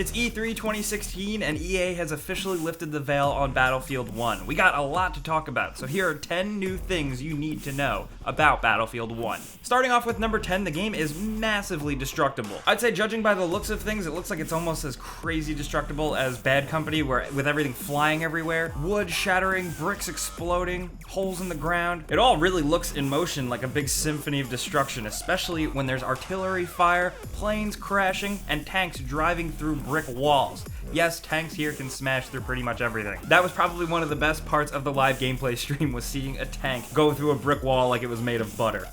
It's E3 2016 and EA has officially lifted the veil on Battlefield 1. We got a lot to talk about, so here are 10 new things you need to know about Battlefield 1. Starting off with number 10, the game is massively destructible. I'd say judging by the looks of things, it looks like it's almost as crazy destructible as Bad Company, where with everything flying everywhere, wood shattering, bricks exploding, holes in the ground. It all really looks in motion like a big symphony of destruction, especially when there's artillery fire, planes crashing, and tanks driving through brick walls. Yes, tanks here can smash through pretty much everything. That was probably one of the best parts of the live gameplay stream, was seeing a tank go through a brick wall like it was made of butter.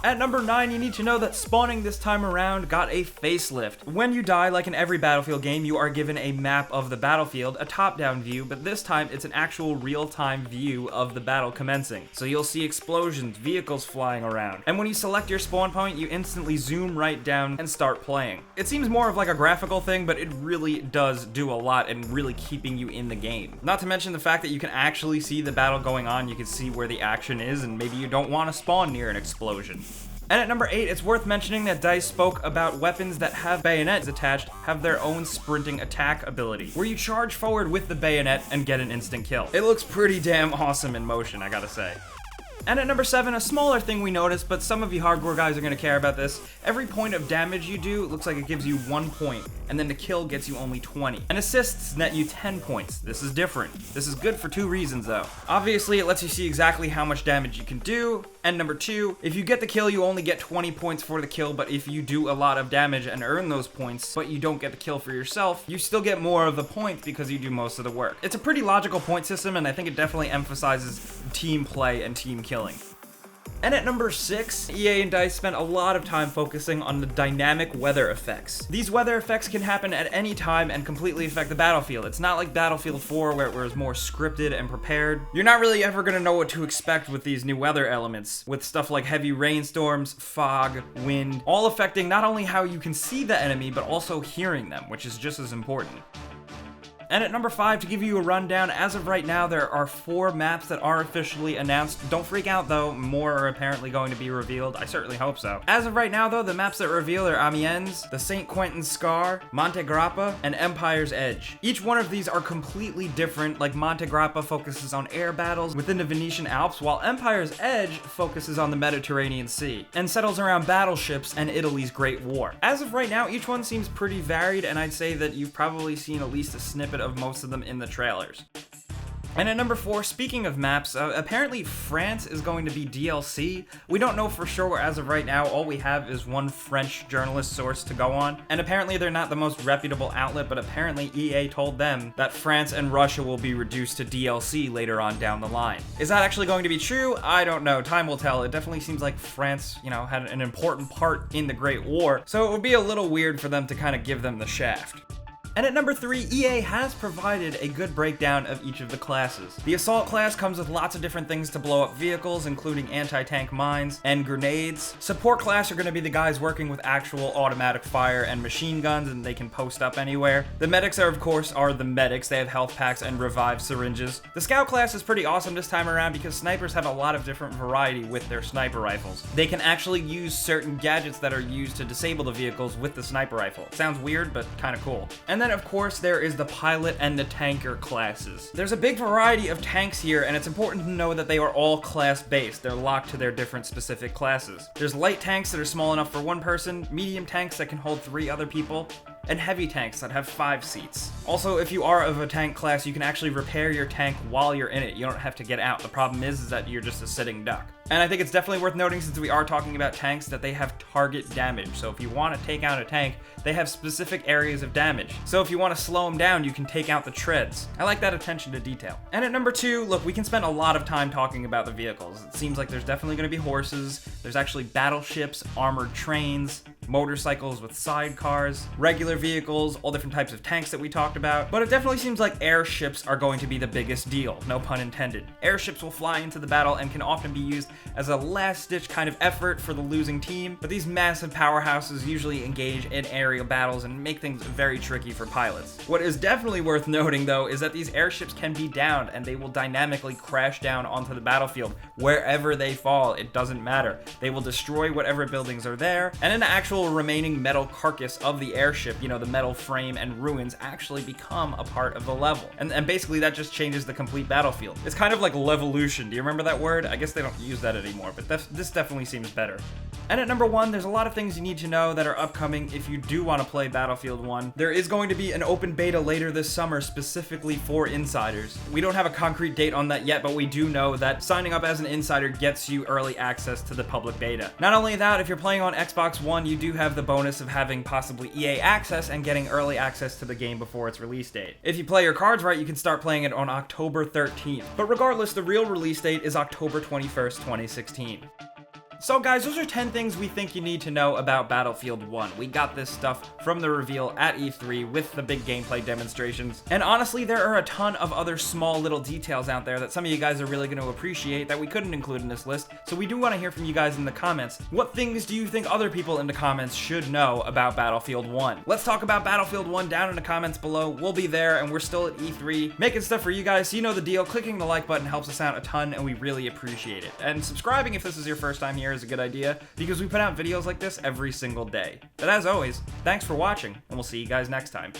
At number 9, you need to know that spawning this time around got a facelift. When you die, like in every Battlefield game, you are given a map of the battlefield, a top-down view, but this time it's an actual real-time view of the battle commencing. So you'll see explosions, vehicles flying around, and when you select your spawn point, you instantly zoom right down and start playing. It seems more of like a graphical thing, but it really does do a lot in really keeping you in the game. Not to mention the fact that you can actually see the battle going on, you can see where the action is, and maybe you don't want to spawn near an explosion. And at number 8, it's worth mentioning that DICE spoke about weapons that have bayonets attached have their own sprinting attack ability, where you charge forward with the bayonet and get an instant kill. It looks pretty damn awesome in motion, I gotta say. And at number 7, a smaller thing we noticed, but some of you hardcore guys are going to care about this. Every point of damage you do, it looks like it gives you 1 point, and then the kill gets you only 20. And assists net you 10 points. This is different. This is good for 2 reasons though. Obviously, it lets you see exactly how much damage you can do, and number 2, if you get the kill, you only get 20 points for the kill, but if you do a lot of damage and earn those points, but you don't get the kill for yourself, you still get more of the points because you do most of the work. It's a pretty logical point system, and I think it definitely emphasizes team play and team killing. And at number 6, EA and DICE spent a lot of time focusing on the dynamic weather effects. These weather effects can happen at any time and completely affect the battlefield. It's not like Battlefield 4 where it was more scripted and prepared. You're not really ever gonna know what to expect with these new weather elements, with stuff like heavy rainstorms, fog, wind, all affecting not only how you can see the enemy, but also hearing them, which is just as important. And at number 5, to give you a rundown, as of right now, there are 4 maps that are officially announced. Don't freak out though, more are apparently going to be revealed. I certainly hope so. As of right now though, the maps that reveal are Amiens, the St. Quentin Scar, Monte Grappa, and Empire's Edge. Each one of these are completely different, like Monte Grappa focuses on air battles within the Venetian Alps, while Empire's Edge focuses on the Mediterranean Sea, and settles around battleships and Italy's Great War. As of right now, each one seems pretty varied, and I'd say that you've probably seen at least a snippet of most of them in the trailers. And at number 4, speaking of maps, apparently France is going to be DLC. We don't know for sure as of right now. All we have is one French journalist source to go on. And apparently they're not the most reputable outlet, but apparently EA told them that France and Russia will be reduced to DLC later on down the line. Is that actually going to be true? I don't know. Time will tell. It definitely seems like France, had an important part in the Great War. So it would be a little weird for them to kind of give them the shaft. And at number 3, EA has provided a good breakdown of each of the classes. The Assault class comes with lots of different things to blow up vehicles, including anti-tank mines and grenades. Support class are going to be the guys working with actual automatic fire and machine guns, and they can post up anywhere. The medics are, of course, the medics. They have health packs and revive syringes. The Scout class is pretty awesome this time around because snipers have a lot of different variety with their sniper rifles. They can actually use certain gadgets that are used to disable the vehicles with the sniper rifle. Sounds weird, but kind of cool. And then, of course, there is the pilot and the tanker classes. There's a big variety of tanks here, and it's important to know that they are all class-based. They're locked to their different specific classes. There's light tanks that are small enough for 1 person, medium tanks that can hold 3 other people, and heavy tanks that have 5 seats. Also, if you are of a tank class, you can actually repair your tank while you're in it. You don't have to get out. The problem is that you're just a sitting duck. And I think it's definitely worth noting, since we are talking about tanks, that they have target damage. So if you want to take out a tank, they have specific areas of damage. So if you want to slow them down, you can take out the treads. I like that attention to detail. And at number 2, look, we can spend a lot of time talking about the vehicles. It seems like there's definitely going to be horses. There's actually battleships, armored trains, motorcycles with sidecars, regular vehicles, all different types of tanks that we talked about. But it definitely seems like airships are going to be the biggest deal, no pun intended. Airships will fly into the battle and can often be used as a last-ditch kind of effort for the losing team, but these massive powerhouses usually engage in aerial battles and make things very tricky for pilots. What is definitely worth noting, though, is that these airships can be downed and they will dynamically crash down onto the battlefield wherever they fall. It doesn't matter. They will destroy whatever buildings are there, and in an actual single remaining metal carcass of the airship, you know, the metal frame and ruins, actually become a part of the level. And basically that just changes the complete battlefield. It's kind of like levolution. Do you remember that word? I guess they don't use that anymore, but this definitely seems better. And at number 1, there's a lot of things you need to know that are upcoming if you do want to play Battlefield 1. There is going to be an open beta later this summer specifically for insiders. We don't have a concrete date on that yet, but we do know that signing up as an insider gets you early access to the public beta. Not only that, if you're playing on Xbox One, you do have the bonus of having possibly EA access and getting early access to the game before its release date. If you play your cards right, you can start playing it on October 13th. But regardless, the real release date is October 21st, 2016. So guys, those are 10 things we think you need to know about Battlefield 1. We got this stuff from the reveal at E3 with the big gameplay demonstrations. And honestly, there are a ton of other small little details out there that some of you guys are really going to appreciate that we couldn't include in this list. So we do want to hear from you guys in the comments. What things do you think other people in the comments should know about Battlefield 1? Let's talk about Battlefield 1 down in the comments below. We'll be there, and we're still at E3 making stuff for you guys, so you know the deal. Clicking the like button helps us out a ton, and we really appreciate it. And subscribing if this is your first time here is a good idea, because we put out videos like this every single day. But as always, thanks for watching, and we'll see you guys next time.